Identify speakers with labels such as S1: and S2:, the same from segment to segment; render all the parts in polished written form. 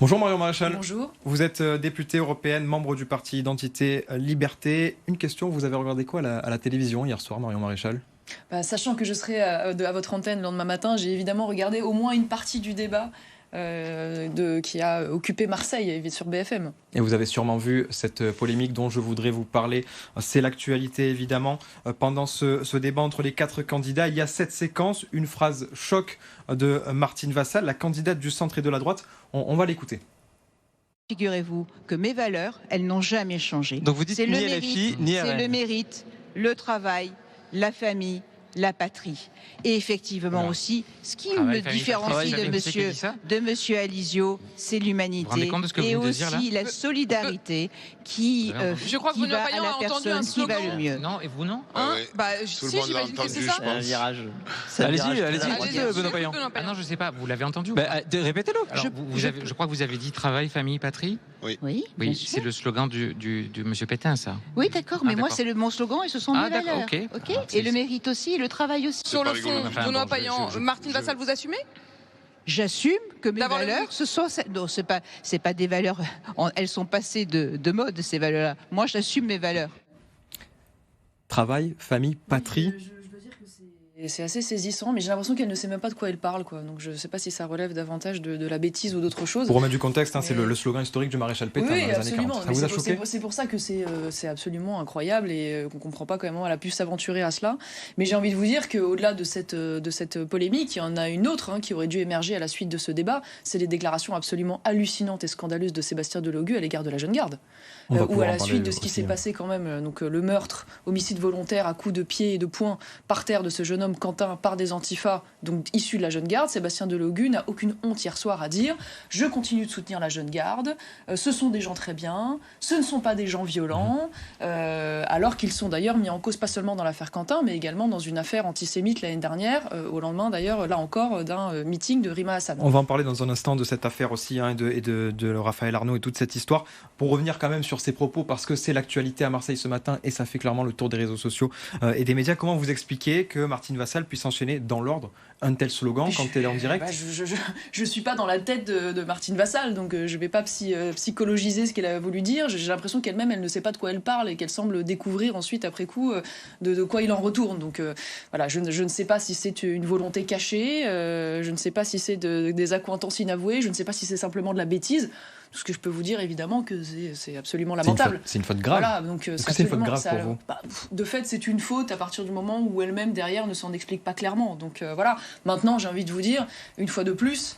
S1: Bonjour Marion Maréchal.
S2: Bonjour.
S1: Vous êtes députée européenne, membre du parti Identité Liberté. Une question, vous avez regardé quoi à la télévision hier soir, Marion Maréchal ?
S2: Sachant que je serai à votre antenne le lendemain matin, j'ai évidemment regardé au moins une partie du débat qui a occupé Marseille sur BFM.
S1: Et vous avez sûrement vu cette polémique dont je voudrais vous parler. C'est l'actualité évidemment. Pendant ce débat entre les 4 candidats, il y a cette séquence, une phrase choc de Martine Vassal, la candidate du centre et de la droite. On va l'écouter.
S3: Figurez-vous que mes valeurs, elles n'ont jamais changé.
S4: Donc vous dites ni LFI, ni RN.
S3: C'est le mérite, le travail, la famille, la patrie. Et effectivement aussi, ce qui me différencie de monsieur Alizio, c'est l'humanité et aussi la solidarité qui va à la personne qui va le mieux.
S4: Non, et vous non
S5: Si, j'imagine que c'est ça.
S6: C'est un virage.
S4: Allez-y, Benoît Payan. Ah non, je sais pas, vous l'avez entendu
S6: Répétez-le.
S4: Je crois que vous avez dit travail, famille, patrie.
S3: Oui,
S4: c'est le slogan du monsieur Pétain, ça.
S3: Oui, d'accord, mais moi c'est mon slogan et ce sont mes valeurs. Et le mérite aussi, et le travail aussi.
S5: Sur le fond, Benoît Payan, Martine Vassal, vous assumez ?
S3: J'assume que mes valeurs, ce sont... Non, c'est pas des valeurs... Elles sont passées de mode, ces valeurs-là. Moi, j'assume mes valeurs.
S1: Travail, famille, patrie.
S2: C'est assez saisissant, mais j'ai l'impression qu'elle ne sait même pas de quoi elle parle, quoi. Donc je ne sais pas si ça relève davantage de la bêtise ou d'autre chose.
S1: Pour remettre du contexte, c'est le slogan historique du maréchal Pétain dans les années 40. Ça vous a choqué ?
S2: C'est pour ça que c'est absolument incroyable et qu'on ne comprend pas comment elle a pu s'aventurer à cela. Mais j'ai envie de vous dire qu'au-delà de cette polémique, il y en a une autre qui aurait dû émerger à la suite de ce débat. C'est les déclarations absolument hallucinantes et scandaleuses de Sébastien Delogu à l'égard de la jeune garde. Ou à la suite de ce qui s'est passé quand même, donc le meurtre, homicide volontaire à coups de pied et de poing par terre de ce jeune homme Quentin par des antifas, donc issus de la jeune garde. Sébastien Delogu n'a aucune honte hier soir à dire « Je continue de soutenir la jeune garde, ce sont des gens très bien, ce ne sont pas des gens violents », alors qu'ils sont d'ailleurs mis en cause pas seulement dans l'affaire Quentin, mais également dans une affaire antisémite l'année dernière, au lendemain d'ailleurs, là encore, d'un meeting de Rima Hassan.
S1: On va en parler dans un instant de cette affaire aussi, et de Raphaël Arnaud et toute cette histoire. Pour revenir quand même sur ses propos, parce que c'est l'actualité à Marseille ce matin et ça fait clairement le tour des réseaux sociaux et des médias. Comment vous expliquez que Martine Vassal puisse enchaîner dans l'ordre un tel slogan quand elle est en direct ?
S2: Je suis pas dans la tête de Martine Vassal, donc je vais pas psychologiser ce qu'elle a voulu dire. J'ai l'impression qu'elle-même, elle ne sait pas de quoi elle parle et qu'elle semble découvrir ensuite, après coup, de quoi il en retourne. Donc voilà, je ne sais pas si c'est une volonté cachée, je ne sais pas si c'est des accointances inavouées, je ne sais pas si c'est simplement de la bêtise. Tout ce que je peux vous dire, évidemment, que c'est absolument lamentable.
S1: C'est une faute grave.
S2: Voilà, donc
S1: c'est une faute grave pour vous ?
S2: De fait, c'est une faute à partir du moment où elle-même, derrière, ne s'en explique pas clairement. Donc voilà. Maintenant, j'ai envie de vous dire, une fois de plus,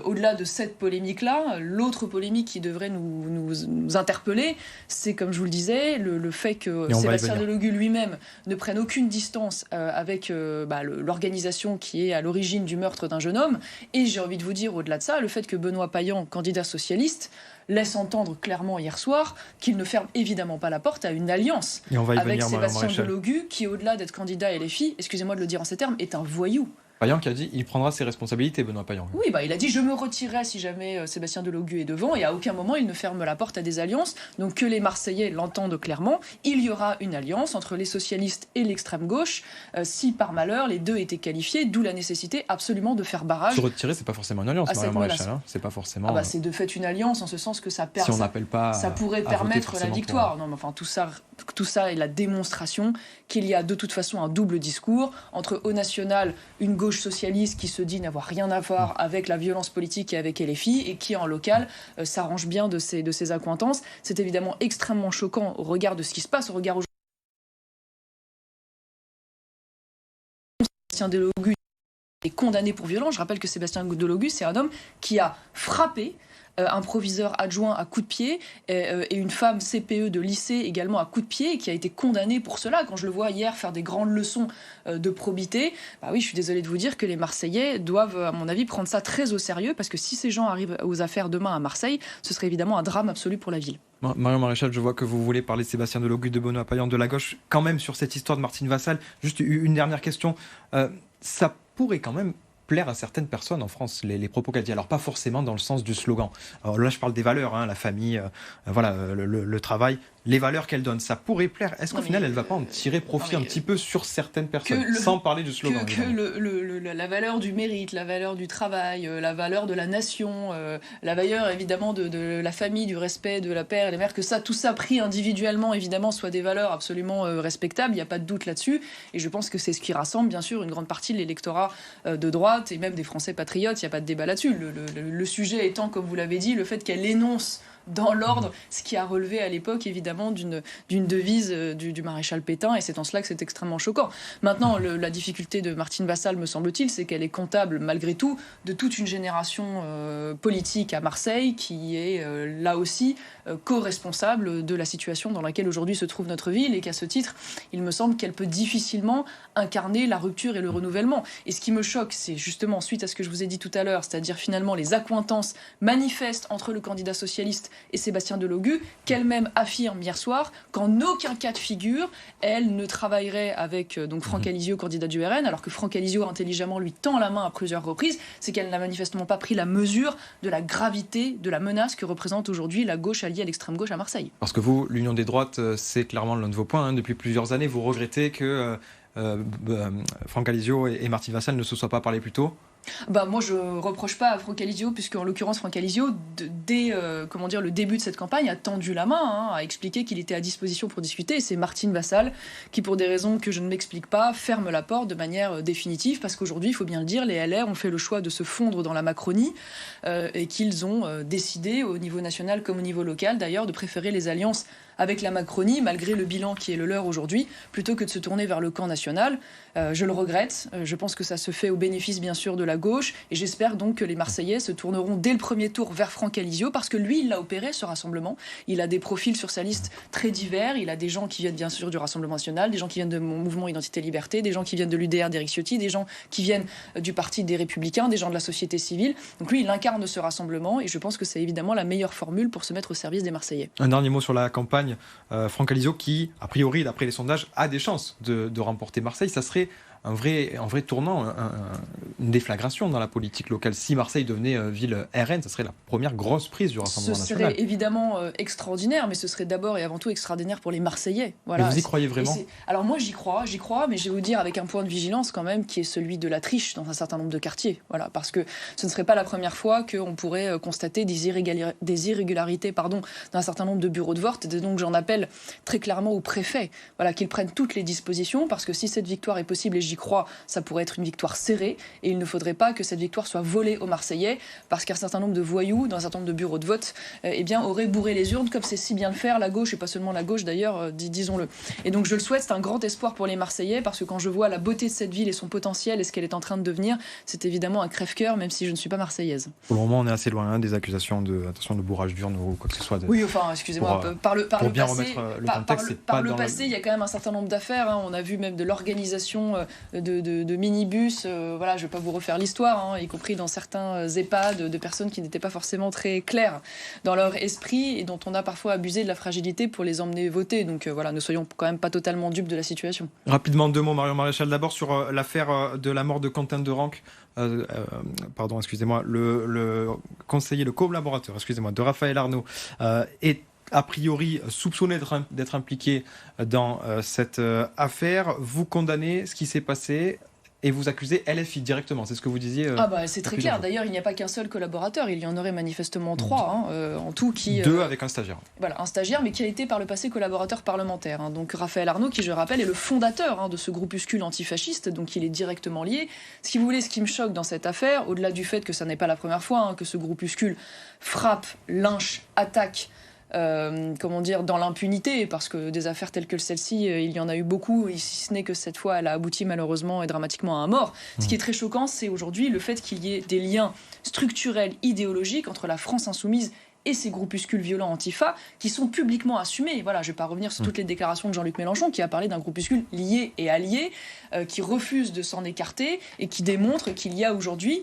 S2: au-delà de cette polémique-là, l'autre polémique qui devrait nous interpeller, c'est, comme je vous le disais, le fait que Sébastien Delogu lui-même ne prenne aucune distance avec l'organisation qui est à l'origine du meurtre d'un jeune homme. Et j'ai envie de vous dire, au-delà de ça, le fait que Benoît Payan, candidat socialiste, laisse entendre clairement hier soir qu'il ne ferme évidemment pas la porte à une alliance avec Sébastien Delogu, qui, au-delà d'être candidat LFI, excusez-moi de le dire en ces termes, est un voyou.
S1: Payan qui a dit qu'il prendra ses responsabilités, Benoît Payan.
S2: Oui, il a dit « je me retirerai si jamais Sébastien Delogu est devant » et à aucun moment il ne ferme la porte à des alliances. Donc que les Marseillais l'entendent clairement, il y aura une alliance entre les socialistes et l'extrême gauche si par malheur les deux étaient qualifiés, d'où la nécéssité absolument de faire barrage.
S1: Se retirer, c'est pas forcément une alliance, Marion Maréchal. C'est pas forcément.
S2: C'est de fait une alliance en ce sens que ça
S1: si on n'appelle pas
S2: ça pourrait permettre la victoire. Non, mais enfin tout ça est la démonstration qu'il y a de toute façon un double discours entre au national une gauche socialiste qui se dit n'avoir rien à voir avec la violence politique et avec LFI et qui en local s'arrange bien de ses accointances. C'est évidemment extrêmement choquant au regard de ce qui se passe, au regard aujourd'hui. Sébastien Delogu est condamné pour violence. Je rappelle que Sébastien Delogu, c'est un homme qui a frappé un proviseur adjoint à coups de pied et une femme CPE de lycée également à coups de pied qui a été condamnée pour cela. Quand je le vois hier faire des grandes leçons de probité, oui, je suis désolée de vous dire que les Marseillais doivent, à mon avis, prendre ça très au sérieux parce que si ces gens arrivent aux affaires demain à Marseille, ce serait évidemment un drame absolu pour la ville.
S1: Marion Maréchal, je vois que vous voulez parler de Sébastien Delogu, de Benoît Payan, de la gauche. Quand même, sur cette histoire de Martine Vassal, juste une dernière question. Ça pourrait quand même plaire à certaines personnes en France, les propos qu'elle dit. Alors pas forcément dans le sens du slogan. Alors là, je parle des valeurs, la famille, le travail. les valeurs qu'elle donne, ça pourrait plaire. Est-ce qu'au final, elle ne va pas en tirer profit un petit peu sur certaines personnes, sans parler du slogan?
S2: La valeur du mérite, la valeur du travail, la valeur de la nation, la valeur évidemment de la famille, du respect de la père et des mères, que tout ça pris individuellement, évidemment, soit des valeurs absolument respectables, il n'y a pas de doute là-dessus. Et je pense que c'est ce qui rassemble, bien sûr, une grande partie de l'électorat de droite et même des Français patriotes, il n'y a pas de débat là-dessus. Le sujet étant, comme vous l'avez dit, le fait qu'elle énonce dans l'ordre, ce qui a relevé à l'époque évidemment d'une devise du maréchal Pétain, et c'est en cela que c'est extrêmement choquant. Maintenant, la difficulté de Martine Vassal, me semble-t-il, c'est qu'elle est comptable malgré tout de toute une génération politique à Marseille qui est là aussi co-responsable de la situation dans laquelle aujourd'hui se trouve notre ville, et qu'à ce titre, il me semble qu'elle peut difficilement incarner la rupture et le renouvellement. Et ce qui me choque, c'est justement, suite à ce que je vous ai dit tout à l'heure, c'est-à-dire finalement les accointances manifestes entre le candidat socialiste et Sébastien Delogu, qu'elle-même affirme hier soir qu'en aucun cas de figure, elle ne travaillerait avec Franck Alizio, candidat du RN, alors que Franck Alizio intelligemment lui tend la main à plusieurs reprises. C'est qu'elle n'a manifestement pas pris la mesure de la gravité de la menace que représente aujourd'hui la gauche alliée à l'extrême gauche à Marseille. Parce
S1: que vous, l'Union des droites, c'est clairement l'un de vos points. Depuis plusieurs années, vous regrettez que Franck Alizio et Martine Vassal ne se soient pas parlé plus tôt?
S2: Moi, je reproche pas à Franck Alizio, puisque en l'occurrence, Franck Alizio, dès le début de cette campagne, a tendu la main, a expliqué qu'il était à disposition pour discuter. Et c'est Martine Vassal qui, pour des raisons que je ne m'explique pas, ferme la porte de manière définitive, parce qu'aujourd'hui, il faut bien le dire, les LR ont fait le choix de se fondre dans la Macronie et qu'ils ont décidé, au niveau national comme au niveau local d'ailleurs, de préférer les alliances avec la Macronie, malgré le bilan qui est le leur aujourd'hui, plutôt que de se tourner vers le camp national. Je le regrette. Je pense que ça se fait au bénéfice, bien sûr, de la gauche. Et j'espère donc que les Marseillais se tourneront dès le premier tour vers Franck Alizio, parce que lui, il l'a opéré, ce rassemblement. Il a des profils sur sa liste très divers. Il a des gens qui viennent, bien sûr, du Rassemblement national, des gens qui viennent de mon mouvement Identité Liberté, des gens qui viennent de l'UDR d'Éric Ciotti, des gens qui viennent du Parti des Républicains, des gens de la société civile. Donc lui, il incarne ce rassemblement, et je pense que c'est évidemment la meilleure formule pour se mettre au service des Marseillais.
S1: Un dernier mot sur la campagne. Franck Alizio qui, a priori, d'après les sondages, a des chances de remporter Marseille. Ça serait un vrai tournant, une déflagration dans la politique locale. Si Marseille devenait ville RN, ça serait la première grosse prise du Rassemblement national.
S2: Ce serait évidemment extraordinaire, mais ce serait d'abord et avant tout extraordinaire pour les Marseillais. Voilà.
S1: Et vous y croyez vraiment?
S2: Alors moi j'y crois, mais je vais vous dire avec un point de vigilance quand même, qui est celui de la triche dans un certain nombre de quartiers. Voilà, parce que ce ne serait pas la première fois qu'on pourrait constater des irrégularités dans un certain nombre de bureaux de vote. Et donc j'en appelle très clairement au préfet, qu'ils prennent toutes les dispositions, parce que si cette victoire est possible, et j'y crois, ça pourrait être une victoire serrée, et il ne faudrait pas que cette victoire soit volée aux Marseillais, parce qu'un certain nombre de voyous dans un certain nombre de bureaux de vote auraient bourré les urnes, comme c'est si bien le faire la gauche, et pas seulement la gauche d'ailleurs, disons-le. Et donc je le souhaite, c'est un grand espoir pour les Marseillais, parce que quand je vois la beauté de cette ville et son potentiel et ce qu'elle est en train de devenir, c'est évidemment un crève-cœur, même si je ne suis pas marseillaise.
S1: Pour le moment, on est assez loin des accusations de bourrage d'urnes ou quoi que ce soit.
S2: Oui, enfin, excusez-moi, par le passé,
S1: le
S2: passé, il y a quand même un certain nombre d'affaires. On a vu même de l'organisation de minibus. Je ne vais pas vous refaire l'histoire, y compris dans certains EHPAD, de personnes qui n'étaient pas forcément très claires dans leur esprit et dont on a parfois abusé de la fragilité pour les emmener voter. Donc ne soyons quand même pas totalement dupes de la situation.
S1: Rapidement, 2 mots, Marion Maréchal. D'abord sur l'affaire de la mort de Quentin Derenc. Le conseiller, le collaborateur, de Raphaël Arnaud est a priori soupçonné d'être impliqué dans cette affaire. Vous condamnez ce qui s'est passé et vous accusez LFI directement, c'est ce que vous disiez.
S2: C'est très clair. D'ailleurs, il n'y a pas qu'un seul collaborateur, il y en aurait manifestement 3 en tout.
S1: 2 avec un stagiaire.
S2: Voilà, un stagiaire, mais qui a été par le passé collaborateur parlementaire. Donc Raphaël Arnaud, qui je rappelle est le fondateur de ce groupuscule antifasciste, donc il est directement lié. Si vous voulez, ce qui me choque dans cette affaire, au-delà du fait que ça n'est pas la première fois que ce groupuscule frappe, lynche, attaque, dans l'impunité, parce que des affaires telles que celle-ci, il y en a eu beaucoup, et si ce n'est que cette fois, elle a abouti malheureusement et dramatiquement à un mort. Ce qui est très choquant, c'est aujourd'hui le fait qu'il y ait des liens structurels, idéologiques entre la France insoumise et ces groupuscules violents antifa qui sont publiquement assumés. Je ne vais pas revenir sur toutes les déclarations de Jean-Luc Mélenchon, qui a parlé d'un groupuscule lié et allié, qui refuse de s'en écarter et qui démontre qu'il y a aujourd'hui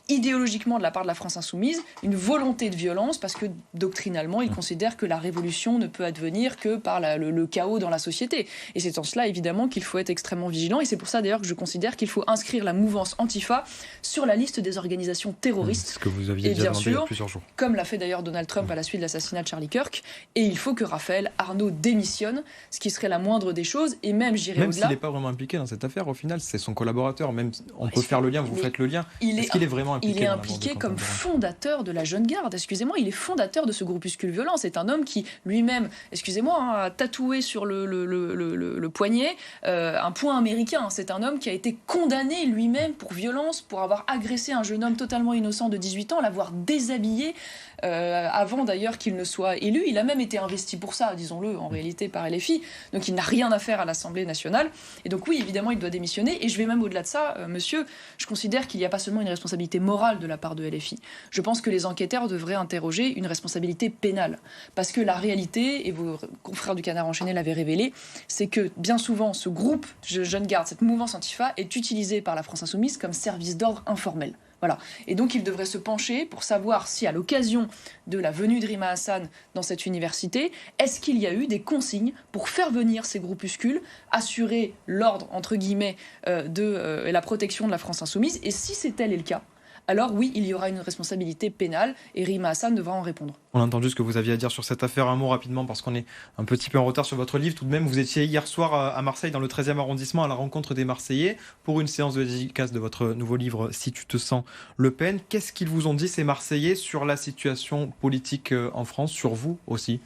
S2: idéologiquement de la part de la France insoumise, une volonté de violence parce que doctrinalement, ils considèrent que la révolution ne peut advenir que par le chaos dans la société. Et c'est en cela, évidemment, qu'il faut être extrêmement vigilant. Et c'est pour ça, d'ailleurs, que je considère qu'il faut inscrire la mouvance Antifa sur la liste des organisations terroristes.
S1: Ce que vous aviez déjà demandé il y a plusieurs jours.
S2: Comme l'a fait d'ailleurs Donald Trump à la suite de l'assassinat de Charlie Kirk. Et il faut que Raphaël Arnaud démissionne, ce qui serait la moindre des choses. Et même, j'irai au-delà.
S1: Même s'il n'est pas vraiment impliqué dans cette affaire, au final, c'est son collaborateur. Même, on peut faire le lien, vous faites le lien. Est-ce qu'il est vraiment impliqué?
S2: Il est impliqué comme fondateur de la Jeune Garde. Excusez-moi, il est fondateur de ce groupuscule violent. C'est un homme qui, lui-même, a tatoué sur le poignet un point américain. C'est un homme qui a été condamné lui-même pour violence, pour avoir agressé un jeune homme totalement innocent de 18 ans, l'avoir déshabillé avant d'ailleurs qu'il ne soit élu. Il a même été investi pour ça, disons-le, en réalité par LFI. Donc il n'a rien à faire à l'Assemblée nationale. Et donc oui, évidemment, il doit démissionner. Et je vais même au-delà de ça, monsieur, je considère qu'il n'y a pas seulement une responsabilité morale de la part de LFI. Je pense que les enquêteurs devraient interroger une responsabilité pénale. Parce que la réalité, et vos confrères du Canard enchaîné l'avaient révélé, c'est que bien souvent, ce groupe Jeune Garde, cette mouvance Antifa, est utilisée par la France insoumise comme service d'ordre informel. Voilà. Et donc, il devrait se pencher pour savoir si, à l'occasion de la venue de Rima Hassan dans cette université, est-ce qu'il y a eu des consignes pour faire venir ces groupuscules, assurer l'ordre, entre guillemets, et la protection de la France insoumise. Et si c'est tel est le cas, alors oui, il y aura une responsabilité pénale et Rima Hassan devra en répondre.
S1: On a entendu ce que vous aviez à dire sur cette affaire. Un mot rapidement, parce qu'on est un petit peu en retard sur votre livre. Tout de même, vous étiez hier soir à Marseille, dans le 13e arrondissement, à la rencontre des Marseillais, pour une séance de dédicace de votre nouveau livre « Si tu te sens Le Pen ». Qu'est-ce qu'ils vous ont dit, ces Marseillais, sur la situation politique en France, sur vous aussi ?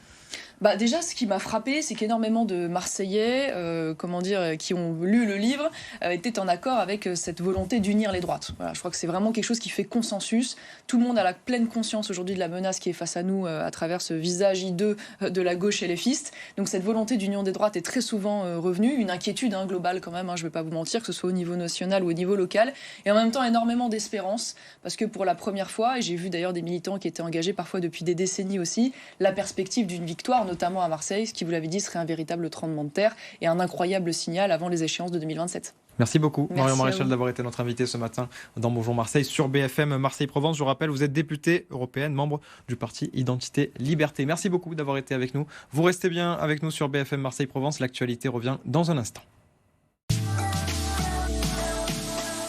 S2: Déjà, ce qui m'a frappé, c'est qu'énormément de Marseillais, qui ont lu le livre, étaient en accord avec cette volonté d'unir les droites. Voilà, je crois que c'est vraiment quelque chose qui fait consensus. Tout le monde a la pleine conscience aujourd'hui de la menace qui est face à nous à travers ce visage hideux de la gauche LFiste. Donc cette volonté d'union des droites est très souvent revenue. Une inquiétude globale quand même, je ne vais pas vous mentir, que ce soit au niveau national ou au niveau local. Et en même temps, énormément d'espérance, parce que pour la première fois, et j'ai vu d'ailleurs des militants qui étaient engagés parfois depuis des décennies aussi, la perspective d'une victoire, notamment à Marseille, ce qui, vous l'avez dit, serait un véritable tremblement de terre et un incroyable signal avant les échéances de 2027.
S1: Merci beaucoup, Marion Maréchal, d'avoir été notre invité ce matin dans Bonjour Marseille sur BFM Marseille-Provence. Je rappelle, vous êtes députée européenne, membre du parti Identité Liberté. Merci beaucoup d'avoir été avec nous. Vous restez bien avec nous sur BFM Marseille-Provence. L'actualité revient dans un instant.